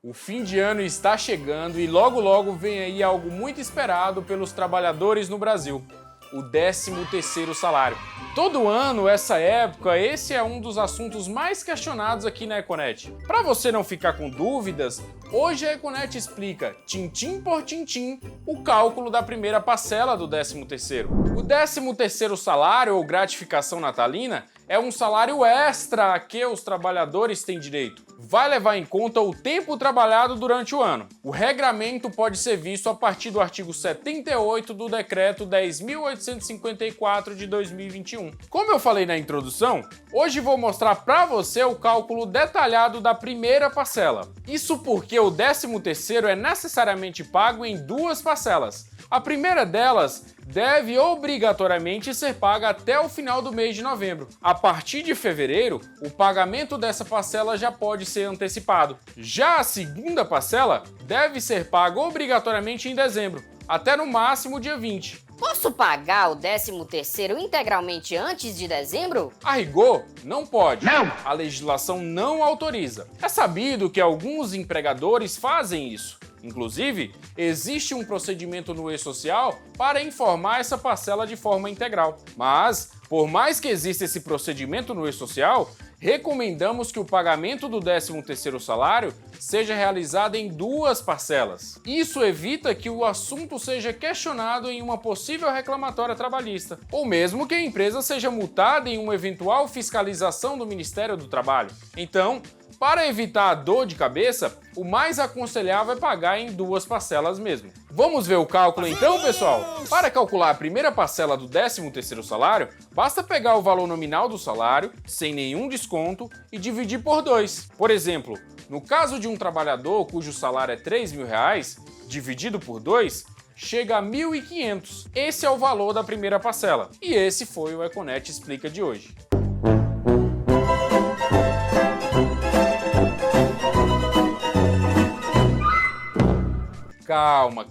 O fim de ano está chegando e logo logo vem aí algo muito esperado pelos trabalhadores no Brasil: o 13º salário. Todo ano, essa época, esse é um dos assuntos mais questionados aqui na Econet. Para você não ficar com dúvidas, hoje a Econet explica, tintim por tintim, o cálculo da primeira parcela do 13º. O 13º salário ou gratificação natalina é um salário extra a que os trabalhadores têm direito. Vai levar em conta o tempo trabalhado durante o ano. O regramento pode ser visto a partir do artigo 78 do Decreto 10.854 de 2021. Como eu falei na introdução, hoje vou mostrar para você o cálculo detalhado da primeira parcela. Isso porque o 13º é necessariamente pago em duas parcelas. A primeira delas deve obrigatoriamente ser paga até o final do mês de novembro. A partir de fevereiro, o pagamento dessa parcela já pode ser antecipado. Já a segunda parcela deve ser paga obrigatoriamente em dezembro, até no máximo dia 20. Posso pagar o 13º integralmente antes de dezembro? A rigor, não pode. Não! A legislação não autoriza. É sabido que alguns empregadores fazem isso. Inclusive, existe um procedimento no E-Social para informar essa parcela de forma integral. Mas, por mais que exista esse procedimento no E-Social, recomendamos que o pagamento do 13º salário seja realizado em duas parcelas. Isso evita que o assunto seja questionado em uma possível reclamatória trabalhista, ou mesmo que a empresa seja multada em uma eventual fiscalização do Ministério do Trabalho. Então, para evitar a dor de cabeça, o mais aconselhável é pagar em duas parcelas mesmo. Vamos ver o cálculo então, pessoal? Para calcular a primeira parcela do 13º salário, basta pegar o valor nominal do salário, sem nenhum desconto, e dividir por 2. Por exemplo, no caso de um trabalhador cujo salário é R$3.000, dividido por 2, chega a 1.500. Esse é o valor da primeira parcela. E esse foi o Econet Explica de hoje. Calma,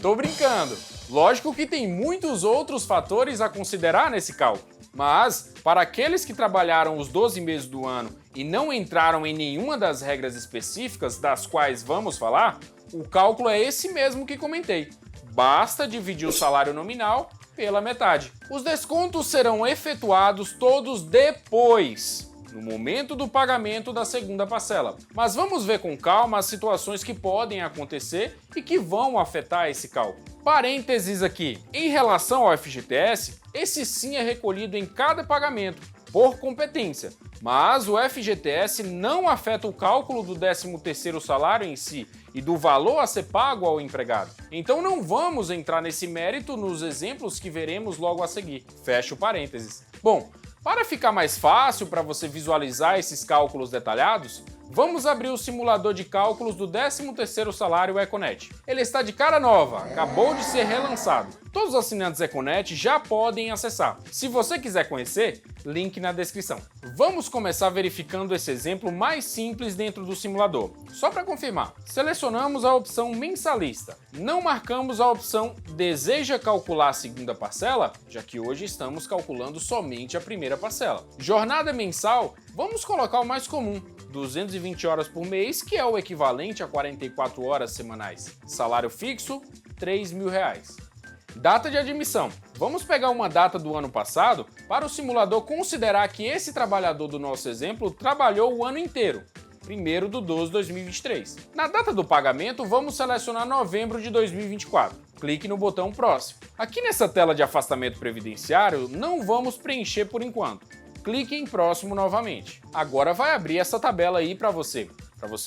tô brincando. Lógico que tem muitos outros fatores a considerar nesse cálculo. Mas, para aqueles que trabalharam os 12 meses do ano e não entraram em nenhuma das regras específicas das quais vamos falar, o cálculo é esse mesmo que comentei. Basta dividir o salário nominal pela metade. Os descontos serão efetuados todos depois, no momento do pagamento da segunda parcela. Mas vamos ver com calma as situações que podem acontecer e que vão afetar esse cálculo. Parênteses aqui. Em relação ao FGTS, esse sim é recolhido em cada pagamento, por competência. Mas o FGTS não afeta o cálculo do 13º salário em si e do valor a ser pago ao empregado. Então não vamos entrar nesse mérito nos exemplos que veremos logo a seguir. Fecha o parênteses. Bom, para ficar mais fácil para você visualizar esses cálculos detalhados, vamos abrir o simulador de cálculos do 13º salário Econet. Ele está de cara nova, acabou de ser relançado. Todos os assinantes Econet já podem acessar. Se você quiser conhecer, link na descrição. Vamos começar verificando esse exemplo mais simples dentro do simulador. Só para confirmar, selecionamos a opção mensalista. Não marcamos a opção deseja calcular a segunda parcela, já que hoje estamos calculando somente a primeira parcela. Jornada mensal, vamos colocar o mais comum, 220 horas por mês, que é o equivalente a 44 horas semanais. Salário fixo, R$3.000. Data de admissão. Vamos pegar uma data do ano passado para o simulador considerar que esse trabalhador do nosso exemplo trabalhou o ano inteiro, 1º de 12 de 2023. Na data do pagamento, vamos selecionar novembro de 2024. Clique no botão próximo. Aqui nessa tela de afastamento previdenciário, não vamos preencher por enquanto. Clique em próximo novamente. Agora vai abrir essa tabela aí para você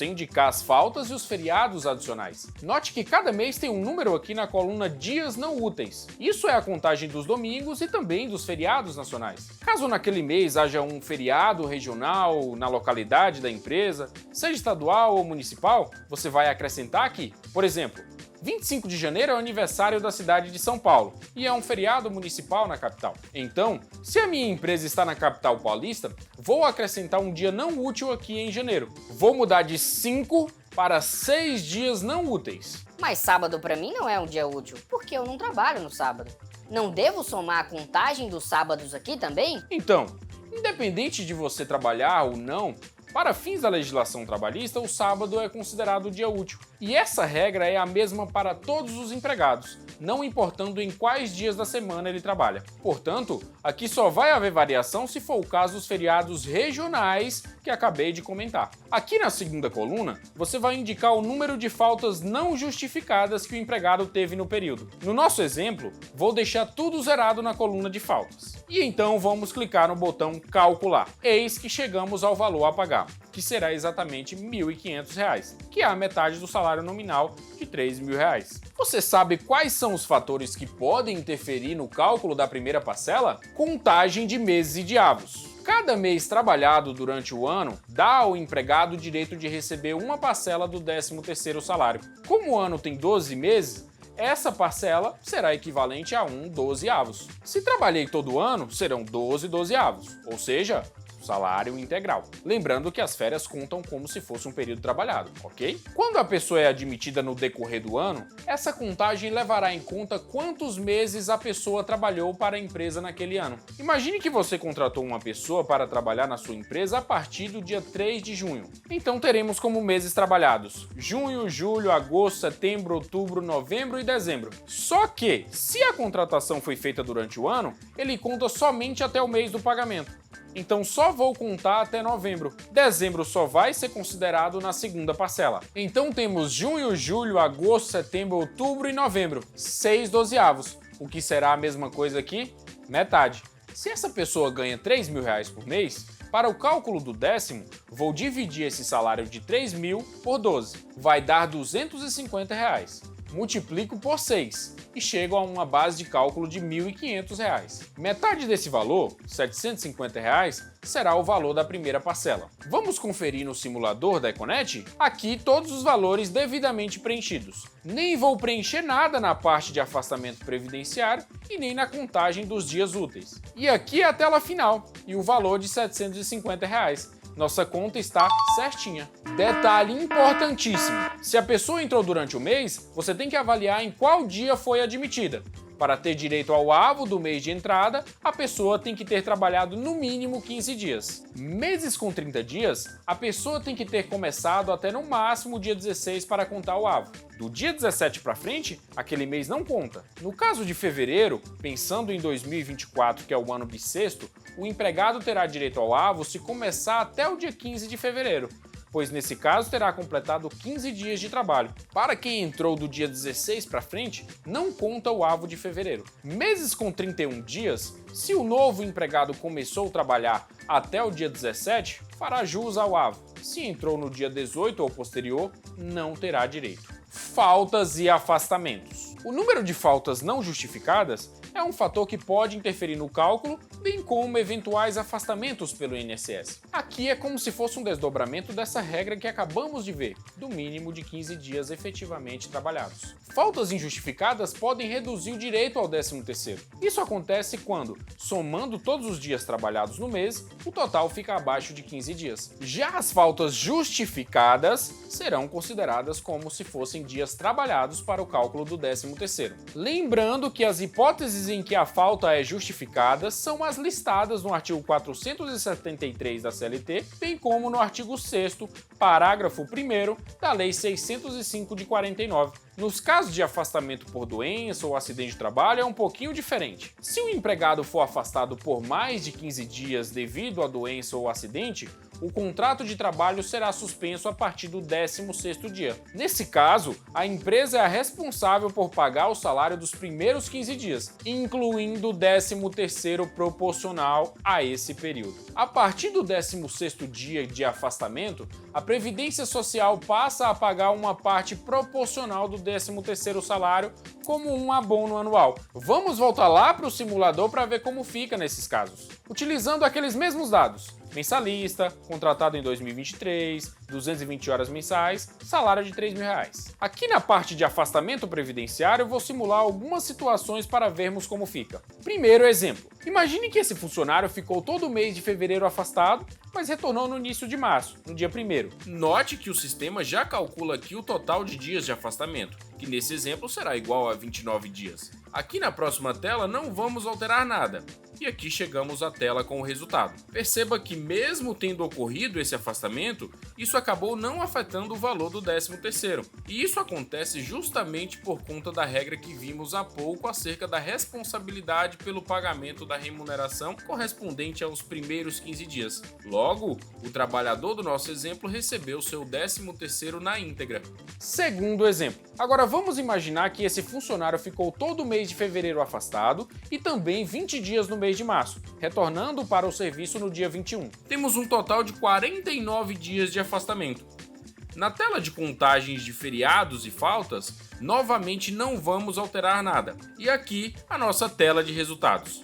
indicar as faltas e os feriados adicionais. Note que cada mês tem um número aqui na coluna dias não úteis. Isso é a contagem dos domingos e também dos feriados nacionais. Caso naquele mês haja um feriado regional na localidade da empresa, seja estadual ou municipal, você vai acrescentar aqui. Por exemplo, 25 de janeiro é o aniversário da cidade de São Paulo e é um feriado municipal na capital. Então, se a minha empresa está na capital paulista, vou acrescentar um dia não útil aqui em janeiro. Vou mudar de 5 para 6 dias não úteis. Mas sábado para mim não é um dia útil, porque eu não trabalho no sábado. Não devo somar a contagem dos sábados aqui também? Então, independente de você trabalhar ou não, Para fins da legislação trabalhista, o sábado é considerado dia útil. E essa regra é a mesma para todos os empregados, não importando em quais dias da semana ele trabalha. Portanto, aqui só vai haver variação se for o caso dos feriados regionais que acabei de comentar. Aqui na segunda coluna, você vai indicar o número de faltas não justificadas que o empregado teve no período. No nosso exemplo, vou deixar tudo zerado na coluna de faltas. E então vamos clicar no botão Calcular. Eis que chegamos ao valor a pagar, que será exatamente R$ 1.500, que é a metade do salário nominal de R$ 3.000. Você sabe quais são os fatores que podem interferir no cálculo da primeira parcela? Contagem de meses e de avos. Cada mês trabalhado durante o ano dá ao empregado o direito de receber uma parcela do 13º salário. Como o ano tem 12 meses, essa parcela será equivalente a um 12avos. Se trabalhei todo ano, serão 12 12avos, ou seja, salário integral. Lembrando que as férias contam como se fosse um período trabalhado, ok? Quando a pessoa é admitida no decorrer do ano, essa contagem levará em conta quantos meses a pessoa trabalhou para a empresa naquele ano. Imagine que você contratou uma pessoa para trabalhar na sua empresa a partir do dia 3 de junho. Então teremos como meses trabalhados junho, julho, agosto, setembro, outubro, novembro e dezembro. Só que, se a contratação foi feita durante o ano, ele conta somente até o mês do pagamento. Então só vou contar até novembro. Dezembro só vai ser considerado na segunda parcela. Então temos junho, julho, agosto, setembro, outubro e novembro. 6 12avos. O que será a mesma coisa aqui? Metade. Se essa pessoa ganha R$ 3.000 por mês, para o cálculo do 10º, vou dividir esse salário de 3.000 por 12. Vai dar R$ 250. Multiplico por 6 e chego a uma base de cálculo de R$ 1.500. Metade desse valor, R$ 750, será o valor da primeira parcela. Vamos conferir no simulador da Econet? Aqui todos os valores devidamente preenchidos. Nem vou preencher nada na parte de afastamento previdenciário e nem na contagem dos dias úteis. E aqui é a tela final e o valor de R$ 750. Nossa conta está certinha. Detalhe importantíssimo: se a pessoa entrou durante o mês, você tem que avaliar em qual dia foi admitida. Para ter direito ao avo do mês de entrada, a pessoa tem que ter trabalhado no mínimo 15 dias. Meses com 30 dias, a pessoa tem que ter começado até no máximo o dia 16 para contar o avo. Do dia 17 para frente, aquele mês não conta. No caso de fevereiro, pensando em 2024, que é o ano bissexto, o empregado terá direito ao avo se começar até o dia 15 de fevereiro, pois nesse caso terá completado 15 dias de trabalho. Para quem entrou do dia 16 para frente, não conta o avo de fevereiro. Meses com 31 dias, se o novo empregado começou a trabalhar até o dia 17, fará jus ao avo. Se entrou no dia 18 ou posterior, não terá direito. Faltas e afastamentos. O número de faltas não justificadas é um fator que pode interferir no cálculo, bem como eventuais afastamentos pelo INSS. Aqui é como se fosse um desdobramento dessa regra que acabamos de ver, do mínimo de 15 dias efetivamente trabalhados. Faltas injustificadas podem reduzir o direito ao 13º. Isso acontece quando, somando todos os dias trabalhados no mês, o total fica abaixo de 15 dias. Já as faltas justificadas serão consideradas como se fossem dias trabalhados para o cálculo do 13º. Lembrando que as hipóteses em que a falta é justificada são as listadas no artigo 473 da CLT, bem como no artigo 6º, parágrafo 1º da Lei 605 de 49. Nos casos de afastamento por doença ou acidente de trabalho é um pouquinho diferente. Se o empregado for afastado por mais de 15 dias devido à doença ou acidente, o contrato de trabalho será suspenso a partir do 16º dia. Nesse caso, a empresa é a responsável por pagar o salário dos primeiros 15 dias, incluindo o 13º proporcional a esse período. A partir do 16º dia de afastamento, a Previdência Social passa a pagar uma parte proporcional do 13º salário como um abono anual. Vamos voltar lá para o simulador para ver como fica nesses casos. Utilizando aqueles mesmos dados: mensalista, contratado em 2023, 220 horas mensais, salário de R$ 3.000. Aqui na parte de afastamento previdenciário, eu vou simular algumas situações para vermos como fica. Primeiro exemplo: imagine que esse funcionário ficou todo o mês de fevereiro afastado, mas retornou no início de março, no dia 1º. Note que o sistema já calcula aqui o total de dias de afastamento, que nesse exemplo será igual a 29 dias. Aqui na próxima tela não vamos alterar nada. E aqui chegamos à tela com o resultado. Perceba que mesmo tendo ocorrido esse afastamento, isso acabou não afetando o valor do 13º. E isso acontece justamente por conta da regra que vimos há pouco acerca da responsabilidade pelo pagamento da remuneração correspondente aos primeiros 15 dias. Logo, o trabalhador do nosso exemplo recebeu seu 13º na íntegra. Segundo exemplo. Agora vamos imaginar que esse funcionário ficou todo o mês de fevereiro afastado e também 20 dias no mês de março, retornando para o serviço no dia 21. Temos um total de 49 dias de afastamento. Na tela de contagens de feriados e faltas, novamente não vamos alterar nada. E aqui a nossa tela de resultados.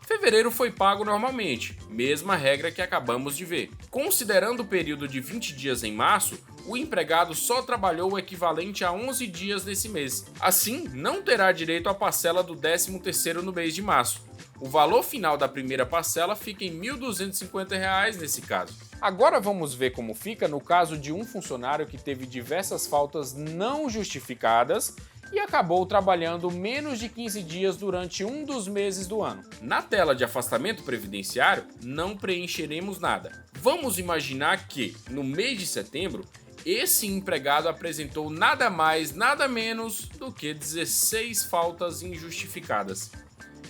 Fevereiro foi pago normalmente, mesma regra que acabamos de ver. Considerando o período de 20 dias em março, o empregado só trabalhou o equivalente a 11 dias nesse mês. Assim, não terá direito à parcela do 13º no mês de março. O valor final da primeira parcela fica em R$ 1.250 nesse caso. Agora vamos ver como fica no caso de um funcionário que teve diversas faltas não justificadas e acabou trabalhando menos de 15 dias durante um dos meses do ano. Na tela de afastamento previdenciário, não preencheremos nada. Vamos imaginar que, no mês de setembro, esse empregado apresentou nada mais, nada menos do que 16 faltas injustificadas.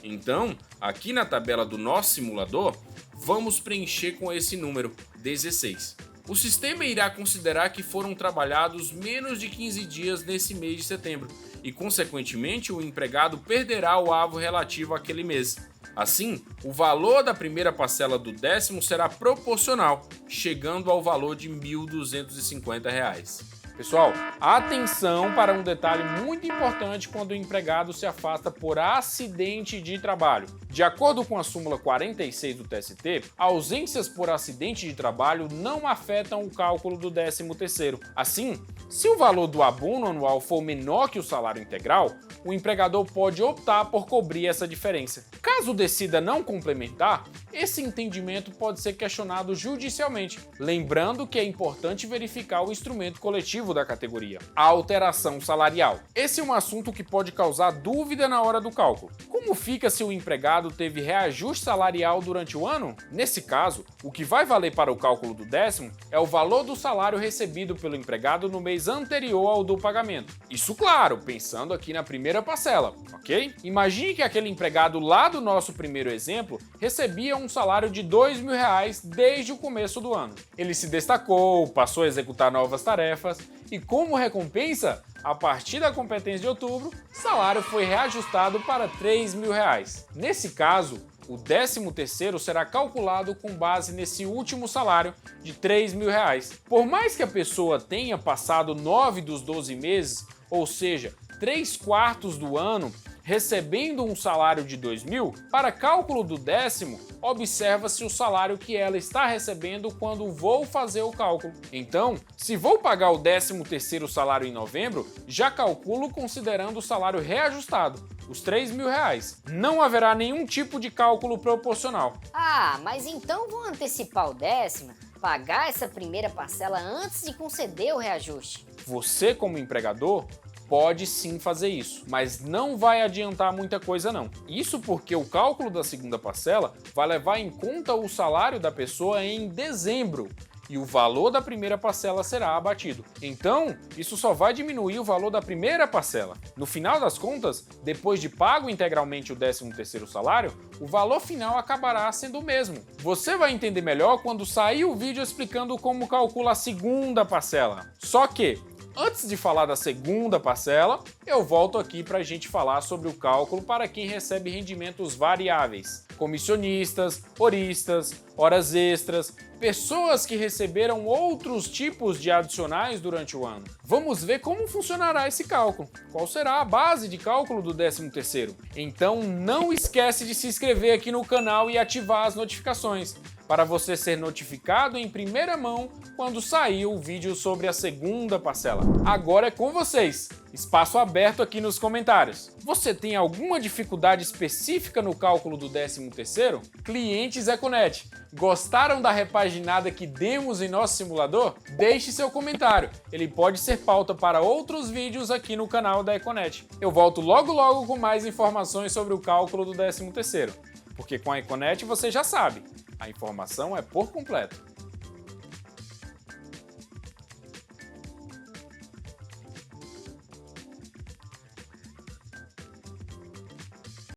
Então, aqui na tabela do nosso simulador, vamos preencher com esse número, 16. O sistema irá considerar que foram trabalhados menos de 15 dias nesse mês de setembro e, consequentemente, o empregado perderá o avo relativo àquele mês. Assim, o valor da primeira parcela do 10º será proporcional, chegando ao valor de R$ 1.250. Pessoal, atenção para um detalhe muito importante quando o empregado se afasta por acidente de trabalho. De acordo com a súmula 46 do TST, ausências por acidente de trabalho não afetam o cálculo do 13º. Assim, se o valor do abono anual for menor que o salário integral, o empregador pode optar por cobrir essa diferença. Caso decida não complementar, esse entendimento pode ser questionado judicialmente, lembrando que é importante verificar o instrumento coletivo da categoria, a alteração salarial. Esse é um assunto que pode causar dúvida na hora do cálculo. Como fica se o empregado teve reajuste salarial durante o ano? Nesse caso, o que vai valer para o cálculo do 10º é o valor do salário recebido pelo empregado no mês anterior ao do pagamento. Isso, claro, pensando aqui na primeira parcela, ok? Imagine que aquele empregado lá do nosso primeiro exemplo recebia um salário de R$ 2.000 desde o começo do ano. Ele se destacou, passou a executar novas tarefas e, como recompensa, a partir da competência de outubro, o salário foi reajustado para R$ 3.000. Nesse caso, o 13º será calculado com base nesse último salário de R$ 3.000. Por mais que a pessoa tenha passado 9 dos 12 meses, ou seja, 3/4 do ano, recebendo um salário de R$ 2.000, para cálculo do 10º, observa-se o salário que ela está recebendo quando vou fazer o cálculo. Então, se vou pagar o 13º salário em novembro, já calculo considerando o salário reajustado, os R$ 3.000. Não haverá nenhum tipo de cálculo proporcional. Ah, mas então vou antecipar o 10º, pagar essa primeira parcela antes de conceder o reajuste. Você, como empregador, pode sim fazer isso, mas não vai adiantar muita coisa não. Isso porque o cálculo da segunda parcela vai levar em conta o salário da pessoa em dezembro e o valor da primeira parcela será abatido. Então, isso só vai diminuir o valor da primeira parcela. No final das contas, depois de pago integralmente o 13º salário, o valor final acabará sendo o mesmo. Você vai entender melhor quando sair o vídeo explicando como calcula a segunda parcela. Só que, antes de falar da segunda parcela, eu volto aqui para a gente falar sobre o cálculo para quem recebe rendimentos variáveis. Comissionistas, horistas, horas extras, pessoas que receberam outros tipos de adicionais durante o ano. Vamos ver como funcionará esse cálculo. Qual será a base de cálculo do 13º? Então não esquece de se inscrever aqui no canal e ativar as notificações, para você ser notificado em primeira mão quando sair o vídeo sobre a segunda parcela. Agora é com vocês! Espaço aberto aqui nos comentários. Você tem alguma dificuldade específica no cálculo do 13º? Clientes Econet, gostaram da repaginada que demos em nosso simulador? Deixe seu comentário, ele pode ser pauta para outros vídeos aqui no canal da Econet. Eu volto logo com mais informações sobre o cálculo do 13º. Porque com a Econet você já sabe, a informação é por completo.